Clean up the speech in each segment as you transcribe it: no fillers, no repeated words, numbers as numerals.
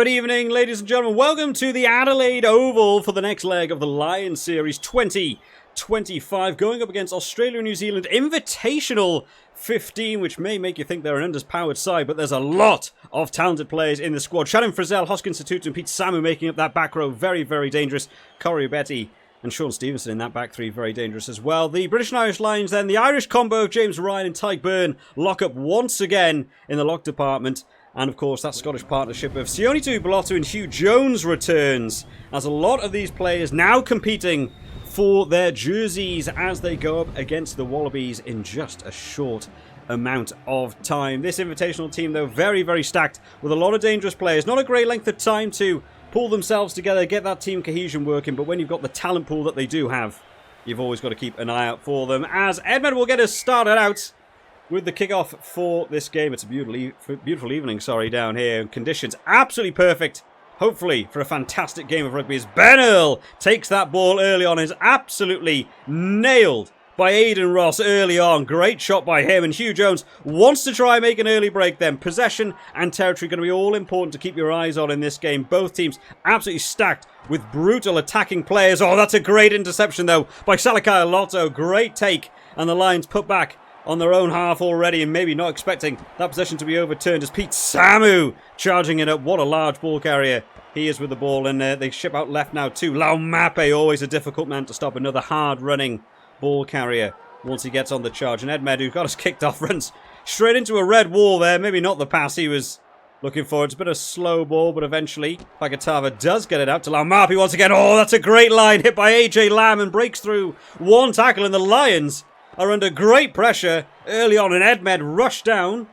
Good evening, ladies and gentlemen. Welcome to the Adelaide Oval for the next leg of the Lions Series 2025, going up against Australia and New Zealand Invitational 15, which may make you think they're an underpowered side, but there's a lot of talented players in the squad. Shannon Frizzell, Hoskins Satutu and Pete Samu making up that back row. Very, very dangerous. Corey Betty and Sean Stevenson in that back three, very dangerous as well. The British and Irish Lions then, the Irish combo of James Ryan and Tyke Byrne lock up once again in the lock department. And of course, that Scottish partnership of Sione Tuipulotu and Hugh Jones returns, as a lot of these players now competing for their jerseys as they go up against the Wallabies in just a short amount of time. This invitational team, though, very, very stacked with a lot of dangerous players. Not a great length of time to pull themselves together, get that team cohesion working, but when you've got the talent pool that they do have, you've always got to keep an eye out for them. As Edmund will get us started out with the kickoff for this game. It's a beautiful evening, down here. Conditions absolutely perfect, hopefully, for a fantastic game of rugby. As Ben Earl takes that ball early on, is absolutely nailed by Aidan Ross early on. Great shot by him, and Hugh Jones wants to try and make an early break then. Possession and territory going to be all important to keep your eyes on in this game. Both teams absolutely stacked with brutal attacking players. Oh, that's a great interception, though, by Salakai Lotto. Great take, and the Lions put back on their own half already, and maybe not expecting that possession to be overturned as Pete Samu charging it up. What a large ball carrier he is with the ball, and they ship out left now too. Laumape, always a difficult man to stop. Another hard running ball carrier once he gets on the charge, and Edmed, who got us kicked off, runs straight into a red wall there. Maybe not the pass he was looking for. It's a bit of a slow ball, but eventually Pakatava does get it out to Laumape once again. Oh, that's a great line hit by AJ Lamb and breaks through one tackle, and the Lions are under great pressure early on, and Edmed rushed down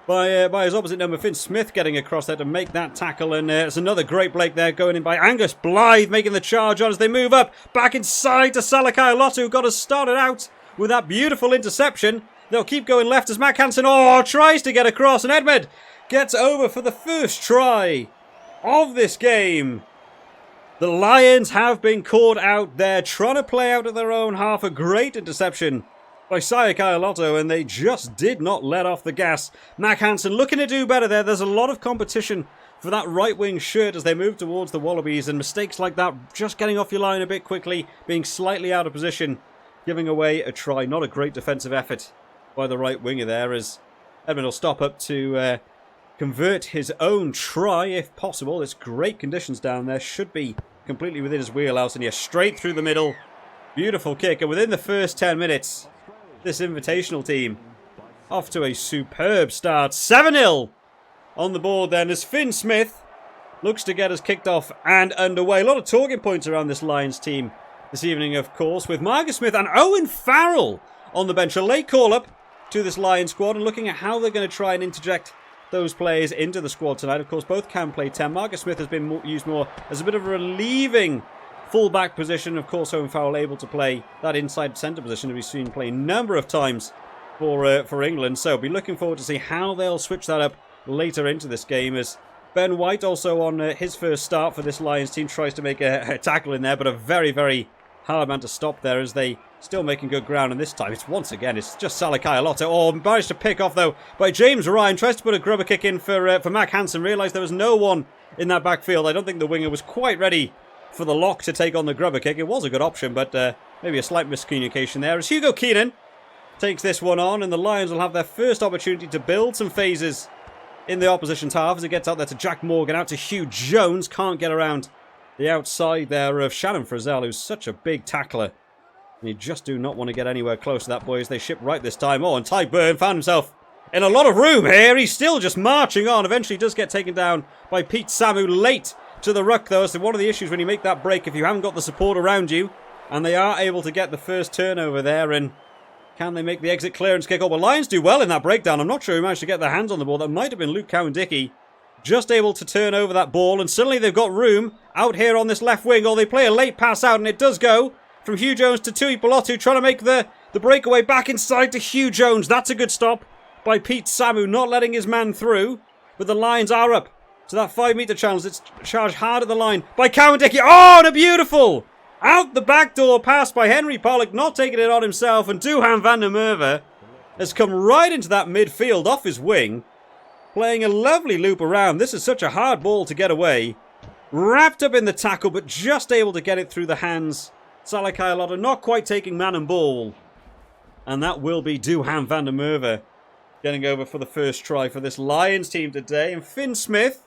by his opposite number, Finn Smith, getting across there to make that tackle, and it's another great break there going in by Angus Blythe, making the charge on as they move up, back inside to Salakai Lotto, who got us started out with that beautiful interception. They'll keep going left as Mac Hansen, tries to get across, and Edmed gets over for the first try of this game. The Lions have been caught out there, trying to play out of their own half. A great interception by Salakai Lotto, and they just did not let off the gas. Mac Hansen looking to do better there. There's a lot of competition for that right wing shirt as they move towards the Wallabies, and mistakes like that, just getting off your line a bit quickly, being slightly out of position, giving away a try. Not a great defensive effort by the right winger there, as Edmund will stop up to convert his own try if possible. It's great conditions down there, should be completely within his wheelhouse, and straight through the middle. Beautiful kick, and within the first 10 minutes, this invitational team off to a superb start. 7-0 on the board then, as Finn Smith looks to get us kicked off and underway. A lot of talking points around this Lions team this evening, of course, with Marcus Smith and Owen Farrell on the bench. A late call-up to this Lions squad, and looking at how they're going to try and interject those players into the squad tonight. Of course, both can play 10. Marcus Smith has been used more as a bit of a relieving full-back position. Of course, Owen Farrell able to play that inside centre position that we've seen play a number of times for England. So be looking forward to see how they'll switch that up later into this game, as Ben White also on his first start for this Lions team tries to make a tackle in there, but a very, very hard man to stop there as they still making good ground. And this time it's just Salakai Lotto. Managed to pick off though by James Ryan. Tries to put a grubber kick in for Mac Hansen. Realised there was no one in that backfield. I don't think the winger was quite ready for the lock to take on the grubber kick. It was a good option, but maybe a slight miscommunication there, as Hugo Keenan takes this one on, and the Lions will have their first opportunity to build some phases in the opposition's half as it gets out there to Jack Morgan, out to Hugh Jones. Can't get around the outside there of Shannon Frizzell, who's such a big tackler, and you just do not want to get anywhere close to that boy as they ship right this time. And Tyke Byrne found himself in a lot of room here. He's still just marching on. Eventually does get taken down by Pete Samu late to the ruck though. So one of the issues when you make that break, if you haven't got the support around you, and they are able to get the first turnover there, and can they make the exit clearance kick? Well, Lions do well in that breakdown. I'm not sure who managed to get their hands on the ball. That might have been Luke Cowan-Dickey, just able to turn over that ball, and suddenly they've got room out here on this left wing. They play a late pass out, and it does go from Hugh Jones to Tuipulotu, trying to make the breakaway back inside to Hugh Jones. That's a good stop by Pete Samu, not letting his man through, but the Lions are up to that 5-metre challenge. It's charged hard at the line by Cowan-Dickey. And a beautiful out the back door pass by Henry Pollock, not taking it on himself, and Duhan van der Merwe has come right into that midfield off his wing playing a lovely loop around. This is such a hard ball to get away. Wrapped up in the tackle, but just able to get it through the hands. Salakai Lotta not quite taking man and ball. And that will be Duhan van der Merwe getting over for the first try for this Lions team today. And Finn Smith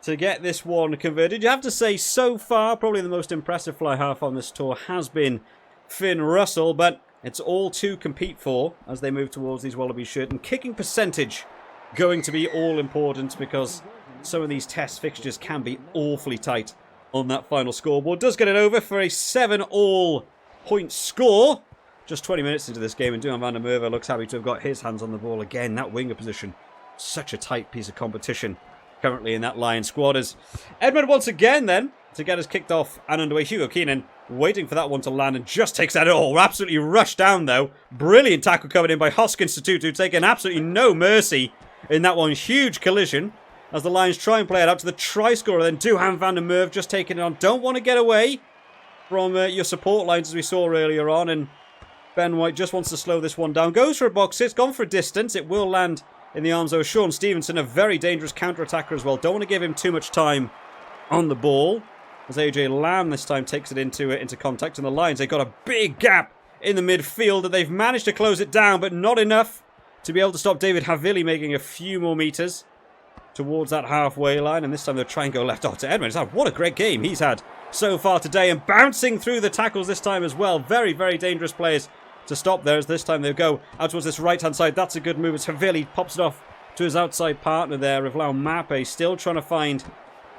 to get this one converted. You have to say, so far, probably the most impressive fly half on this tour has been Finn Russell. But it's all to compete for as they move towards these Wallaby shirt. And kicking percentage going to be all important because some of these test fixtures can be awfully tight on that final scoreboard. Does get it over for a 7-all point score. Just 20 minutes into this game, and Duhan van der Merwe looks happy to have got his hands on the ball again. That winger position, such a tight piece of competition currently in that Lion squad. As Edmund once again then, to get us kicked off and underway. Hugo Keenan waiting for that one to land and just takes that all. Absolutely rushed down though. Brilliant tackle coming in by Hoskins Tutu, taking absolutely no mercy in that one. Huge collision as the Lions try and play it out to the try scorer. Then Duhan van der Merwe just taking it on. Don't want to get away from your support lines as we saw earlier on. And Ben White just wants to slow this one down. Goes for a box hit. Gone for a distance. It will land in the arms of Sean Stevenson. A very dangerous counter-attacker as well. Don't want to give him too much time on the ball. As AJ Lamb this time takes it into contact. And the Lions, they've got a big gap in the midfield that they've managed to close it down. But not enough to be able to stop David Havili making a few more meters towards that halfway line. And this time they'll try and go left. Oh, to Edmonds. What a great game he's had so far today. And bouncing through the tackles this time as well. Very, very dangerous players to stop there. As this time they'll go out towards this right-hand side. That's a good move. It's Havili. Pops it off to his outside partner there. Rivlau Mape still trying to find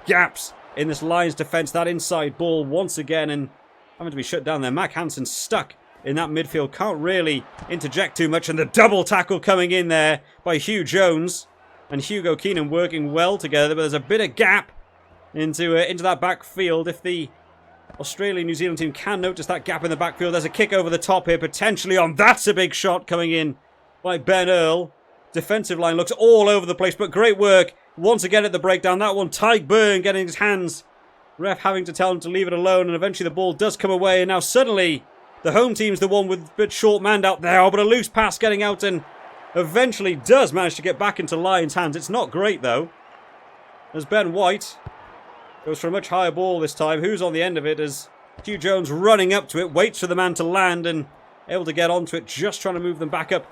gaps in this Lions defence. That inside ball once again. And having to be shut down there. Mac Hansen stuck in that midfield. Can't really interject too much. And the double tackle coming in there by Hugh Jones and Hugo Keenan working well together. But there's a bit of gap into that backfield. If the Australia-New Zealand team can notice that gap in the backfield, there's a kick over the top here potentially on. That's a big shot coming in by Ben Earl. Defensive line looks all over the place, but great work once again at the breakdown. That one, Tyke Byrne getting his hands. Ref having to tell him to leave it alone, and eventually the ball does come away. And now suddenly the home team's the one with a bit short manned out there, but a loose pass getting out and eventually does manage to get back into Lions' hands. It's not great though, as Ben White goes for a much higher ball this time. Who's on the end of it as Hugh Jones running up to it, waits for the man to land and able to get onto it, just trying to move them back up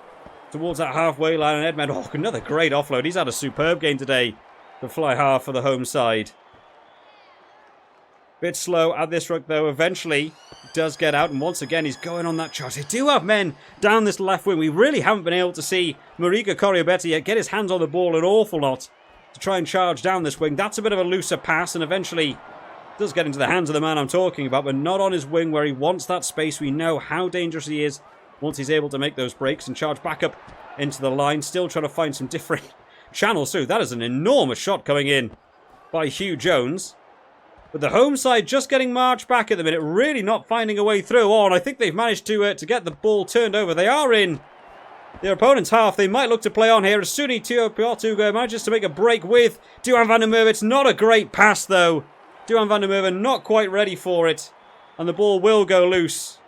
towards that halfway line. And Edmund, oh, another great offload. He's had a superb game today, the fly half for the home side. Bit slow at this ruck though, eventually does get out, and once again he's going on that charge. They do have men down this left wing. We really haven't been able to see Marika Coriobetti get his hands on the ball an awful lot to try and charge down this wing. That's a bit of a looser pass, and eventually does get into the hands of the man I'm talking about, but not on his wing where he wants that space. We know how dangerous he is once he's able to make those breaks and charge back up into the line. Still trying to find some different channels through. That is an enormous shot coming in by Hugh Jones. But the home side just getting marched back at the minute, really not finding a way through. Oh, and I think they've managed to get the ball turned over. They are in their opponent's half. They might look to play on here. As Suni Tuipuotu manages to make a break with Duhan van der Merwe. It's not a great pass though. Duhan van der Merwe not quite ready for it. And the ball will go loose.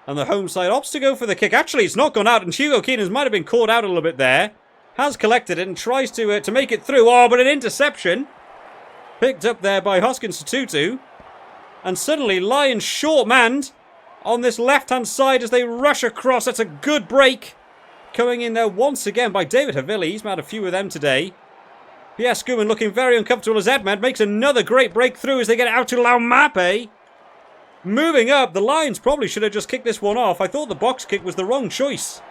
And the home side opts to go for the kick. Actually, it's not gone out. And Hugo Keenan might have been caught out a little bit there. Has collected it and tries to make it through. Oh, but an interception picked up there by Hoskins Tutu. And suddenly Lions short-manned on this left-hand side as they rush across. That's a good break coming in there once again by David Havili. He's had a few of them today. Pierre Schumann looking very uncomfortable as Edmund makes another great breakthrough as they get it out to Laumape. Moving up, the Lions probably should have just kicked this one off. I thought the box kick was the wrong choice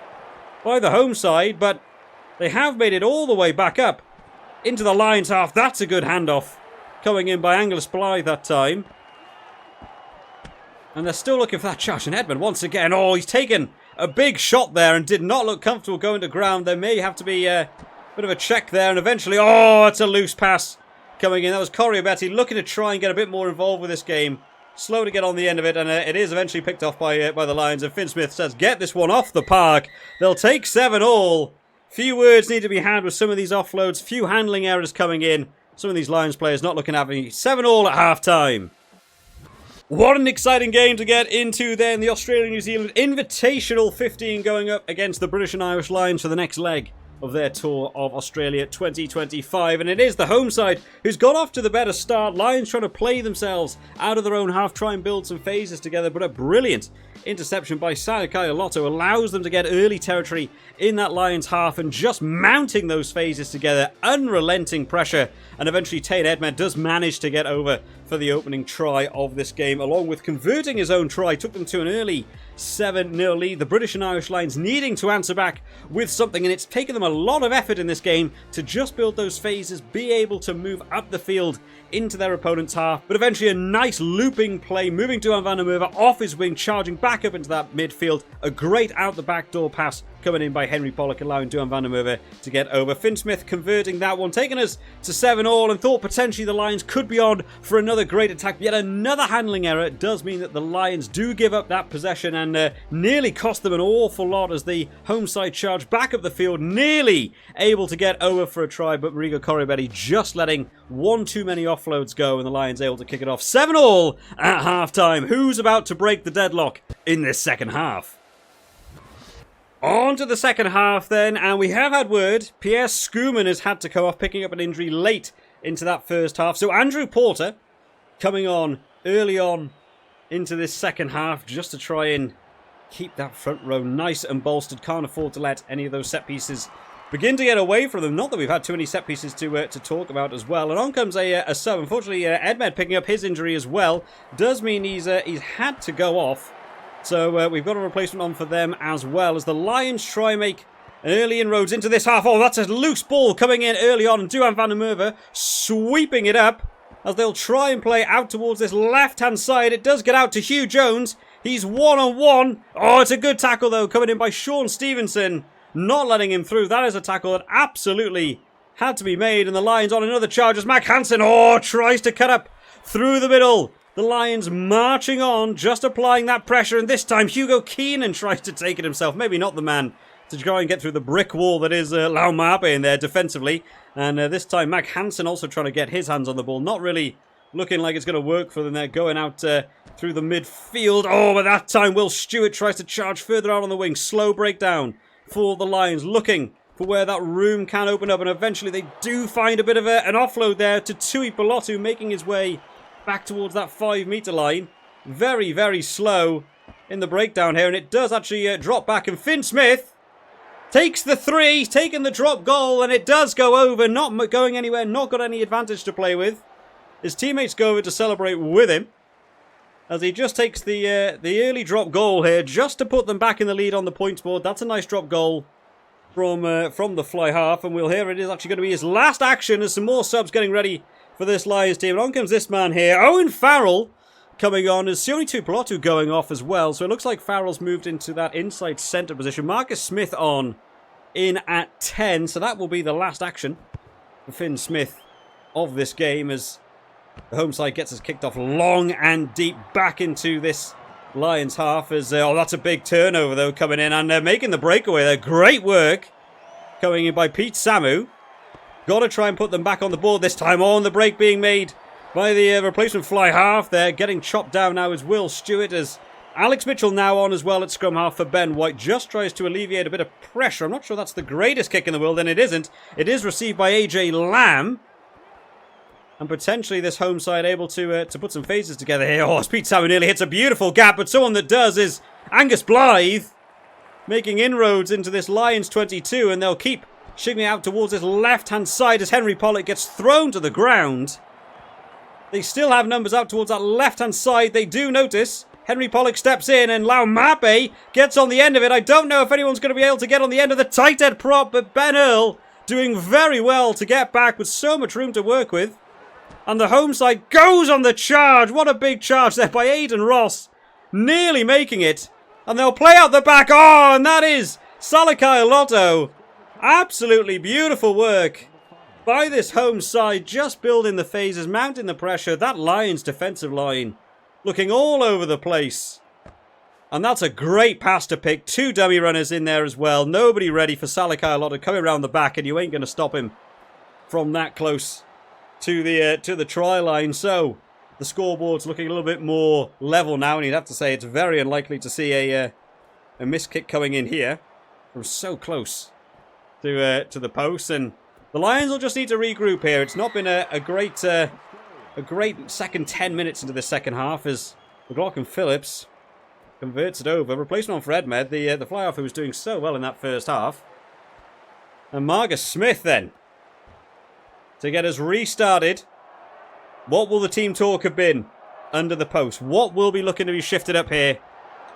by the home side, but they have made it all the way back up into the Lions half. That's a good handoff coming in by Angus Blythe that time. And they're still looking for that charge. And Edmund once again, oh, he's taken a big shot there and did not look comfortable going to ground. There may have to be a bit of a check there. And eventually, oh, it's a loose pass coming in. That was Coriobetti looking to try and get a bit more involved with this game. Slow to get on the end of it, and it is eventually picked off by the Lions. And Finn Smith says, get this one off the park. They'll take 7-all. Few words need to be had with some of these offloads. Few handling errors coming in. Some of these Lions players not looking at having 7-all at half-time. What an exciting game to get into then. The Australia-New Zealand Invitational 15 going up against the British and Irish Lions for the next leg of their tour of Australia 2025. And it is the home side who's got off to the better start. Lions trying to play themselves out of their own half, try and build some phases together, but a brilliant interception by Salakai Lotto allows them to get early territory in that Lions half and just mounting those phases together, unrelenting pressure, and eventually Tate Edmed does manage to get over for the opening try of this game, along with converting his own try, took them to an early 7-0 lead. The British and Irish Lions needing to answer back with something, and it's taken them a lot of effort in this game to just build those phases, be able to move up the field into their opponent's half, but eventually a nice looping play, moving Duhan van der Merwe off his wing, charging back up into that midfield. A great out the back door pass coming in by Henry Pollock, allowing Duhan van der Merwe to get over. Finn Smith converting that one, taking us to 7-all, and thought potentially the Lions could be on for another great attack. Yet another handling error does mean that the Lions do give up that possession and nearly cost them an awful lot as the home side charge back up the field, nearly able to get over for a try, but Marigo Koribedi just letting one too many offloads go, and the Lions able to kick it off. 7-all at half-time. Who's about to break the deadlock in this second half? On to the second half then, and we have had word Pierre Schoeman has had to come off, picking up an injury late into that first half. So Andrew Porter coming on early on into this second half just to try and keep that front row nice and bolstered. Can't afford to let any of those set pieces begin to get away from them. Not that we've had too many set pieces to talk about as well. And on comes a sub. Unfortunately, Edmed picking up his injury as well. Does mean he's had to go off. So we've got a replacement on for them as well, as the Lions try and make an early inroads into this half. Oh, that's a loose ball coming in early on, and Duhan van der Merwe sweeping it up as they'll try and play out towards this left-hand side. It does get out to Hugh Jones. He's one-on-one. Oh, it's a good tackle, though, coming in by Sean Stevenson, not letting him through. That is a tackle that absolutely had to be made, and the Lions on another charge as Mac Hansen, tries to cut up through the middle. The Lions marching on, just applying that pressure, and this time Hugo Keenan tries to take it himself. Maybe not the man to try and get through the brick wall that is Lau Mape in there defensively. And this time Mac Hansen also trying to get his hands on the ball. Not really looking like it's going to work for them there, going out through the midfield. Oh, but that time Will Stewart tries to charge further out on the wing. Slow breakdown for the Lions, looking for where that room can open up, and eventually they do find a bit of an offload there to Tui Pelotu, making his way back towards that 5-metre line. Very, very slow in the breakdown here, and it does actually drop back, and Finn Smith takes the 3, taking the drop goal, and it does go over, not going anywhere, not got any advantage to play with. His teammates go over to celebrate with him, as he just takes the early drop goal here, just to put them back in the lead on the points board. That's a nice drop goal from the fly half, and we'll hear it is actually going to be his last action as some more subs getting ready for this Lions team. And on comes this man here, Owen Farrell, coming on as Sione Tuipulotu going off as well. So it looks like Farrell's moved into that inside centre position. Marcus Smith on in at 10. So that will be the last action for Finn Smith of this game, as the home side gets us kicked off long and deep back into this Lions half. As that's a big turnover though coming in, and making the breakaway there. Great work coming in by Pete Samu. Got to try and put them back on the board this time. On the break being made by the replacement fly half there. Getting chopped down now is Will Stewart, as Alex Mitchell now on as well at scrum half for Ben White. Just tries to alleviate a bit of pressure. I'm not sure that's the greatest kick in the world, and it isn't. It is received by AJ Lamb. And potentially this home side able to put some phases together here. Oh, Pete Samu nearly hits a beautiful gap, but someone that does is Angus Blythe, making inroads into this Lions 22, and they'll keep shigging out towards his left-hand side as Henry Pollock gets thrown to the ground. They still have numbers out towards that left-hand side. They do notice Henry Pollock steps in, and Lau Mape gets on the end of it. I don't know if anyone's going to be able to get on the end of the tight head prop, but Ben Earl doing very well to get back with so much room to work with. And the home side goes on the charge. What a big charge there by Aidan Ross, nearly making it. And they'll play out the back. Oh, and that is Salakai Lotto. Absolutely beautiful work by this home side, just building the phases, mounting the pressure. That Lions defensive line looking all over the place. And that's a great pass to pick. 2 dummy runners in there as well. Nobody ready for Salakai Lotto coming around the back, and you ain't going to stop him from that close to the try line. So the scoreboard's looking a little bit more level now, and you'd have to say it's very unlikely to see a missed kick coming in here from so close to the post, and the Lions will just need to regroup here. It's not been a great second 10 minutes into the second half as McLaughlin Phillips converts it over. Replacement on for Edmed, the fly-off who was doing so well in that first half. And Marcus Smith then to get us restarted. What will the team talk have been under the post? What will be looking to be shifted up here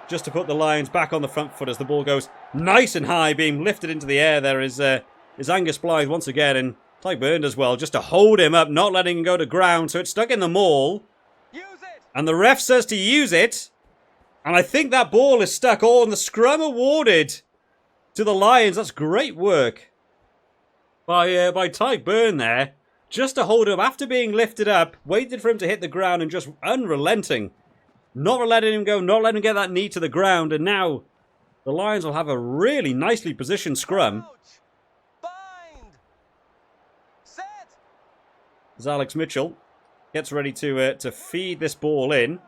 just to put the Lions back on the front foot as the ball goes nice and high, being lifted into the air? There is Angus Blythe once again, and Ty Byrne as well, just to hold him up, not letting him go to ground. So it's stuck in the maul. Use it. And the ref says to use it. And I think that ball is stuck. Oh, and the scrum awarded to the Lions. That's great work by Ty Byrne there. Just to hold him after being lifted up, waited for him to hit the ground and just unrelenting. Not letting him go, not letting him get that knee to the ground. And now the Lions will have a really nicely positioned scrum. Bind. Set. As Alex Mitchell gets ready to feed this ball in.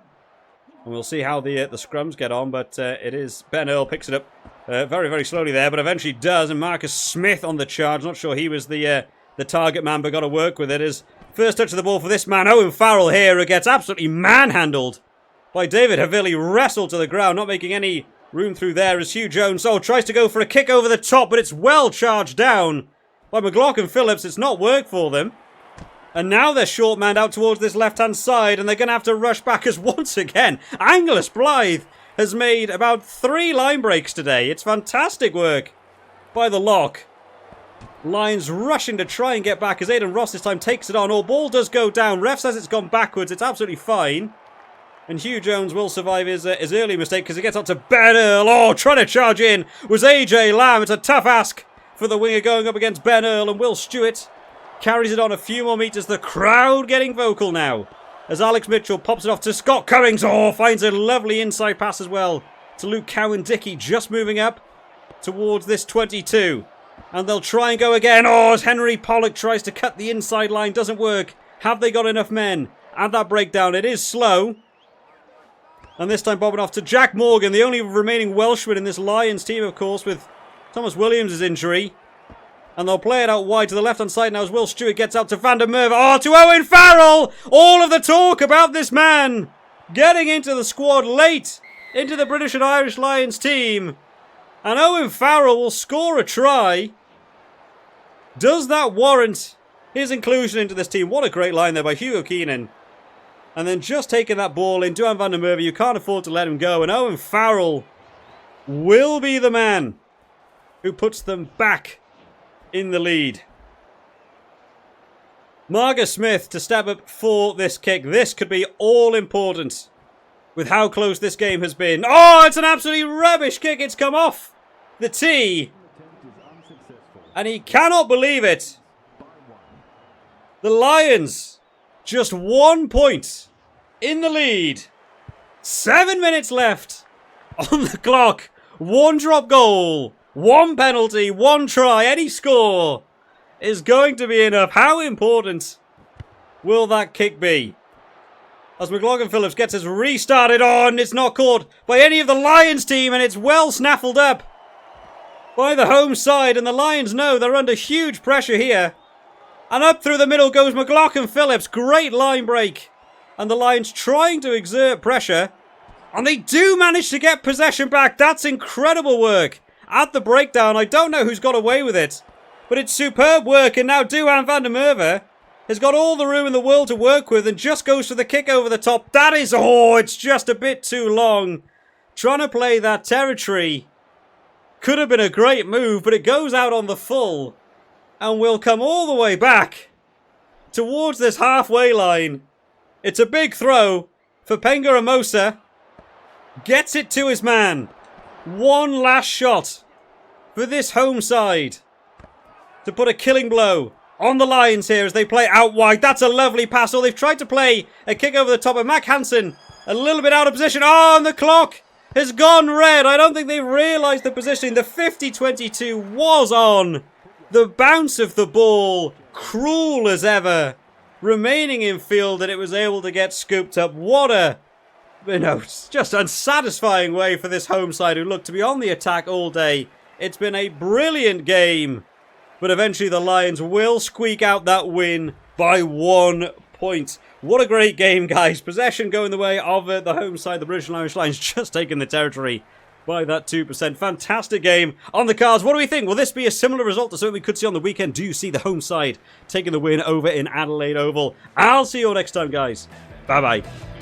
And we'll see how the scrums get on. But it is Ben Earl picks it up very, very slowly there. But eventually does. And Marcus Smith on the charge. Not sure he was the target man, but got to work with it. As first touch of the ball for this man, Owen Farrell here, who gets absolutely manhandled by David Havili, wrestled to the ground, not making any room through there as Hugh Jones tries to go for a kick over the top, but it's well charged down by McLaughlin Phillips. It's not worked for them. And now they're short-manned out towards this left-hand side, and they're going to have to rush back as once again, Angus Blythe has made about 3 line breaks today. It's fantastic work by the lock. Lions rushing to try and get back as Aidan Ross this time takes it on. All ball does go down. Ref says it's gone backwards. It's absolutely fine. And Hugh Jones will survive his early mistake because he gets up to Ben Earl. Oh, trying to charge in was AJ Lamb. It's a tough ask for the winger going up against Ben Earl, and Will Stewart carries it on a few more metres. The crowd getting vocal now as Alex Mitchell pops it off to Scott Cummings. Oh, finds a lovely inside pass as well to Luke Cowan-Dickey, just moving up towards this 22. And they'll try and go again. Oh, as Henry Pollock tries to cut the inside line. Doesn't work. Have they got enough men? Add that breakdown. It is slow. And this time bobbing off to Jack Morgan, the only remaining Welshman in this Lions team, of course, with Thomas Williams' injury. And they'll play it out wide to the left-hand side now as Will Stewart gets out to Van der Merwe. Oh, to Owen Farrell! All of the talk about this man getting into the squad late into the British and Irish Lions team. And Owen Farrell will score a try. Does that warrant his inclusion into this team? What a great line there by Hugo Keenan. And then just taking that ball in, Duhan van der Merwe, you can't afford to let him go. And Owen Farrell will be the man who puts them back in the lead. Marcus Smith to step up for this kick. This could be all important with how close this game has been. Oh, it's an absolutely rubbish kick. It's come off the tee. And he cannot believe it. The Lions just 1 point in the lead. 7 minutes left on the clock. 1 drop goal. 1 penalty. 1 try. Any score is going to be enough. How important will that kick be? As McLaughlin Phillips gets us restarted on. It's not caught by any of the Lions team, and it's well snaffled up by the home side. And the Lions know they're under huge pressure here. And up through the middle goes McLaughlin Phillips. Great line break. And the Lions trying to exert pressure. And they do manage to get possession back. That's incredible work. At the breakdown, I don't know who's got away with it. But it's superb work. And now Duhan van der Merwe has got all the room in the world to work with and just goes for the kick over the top. That is, it's just a bit too long. Trying to play that territory. Could have been a great move, but it goes out on the full. And will come all the way back towards this halfway line. It's a big throw for Penga Amosa. Gets it to his man. One last shot for this home side to put a killing blow on the Lions here as they play out wide. That's a lovely pass. Oh, they've tried to play a kick over the top of Mac Hansen. A little bit out of position. Oh, and the clock has gone red. I don't think they've realised the positioning. The 50-22 was on. The bounce of the ball, cruel as ever, remaining in field, and it was able to get scooped up. What a, just unsatisfying way for this home side who looked to be on the attack all day. It's been a brilliant game but eventually the Lions will squeak out that win by 1 point. What a great game, guys. Possession going the way of the home side. The British and Irish Lions just taking the territory by that 2%. Fantastic game on the cards. What do we think? Will this be a similar result to something we could see on the weekend? Do you see the home side taking the win over in Adelaide Oval? I'll see you all next time, guys. Bye-bye.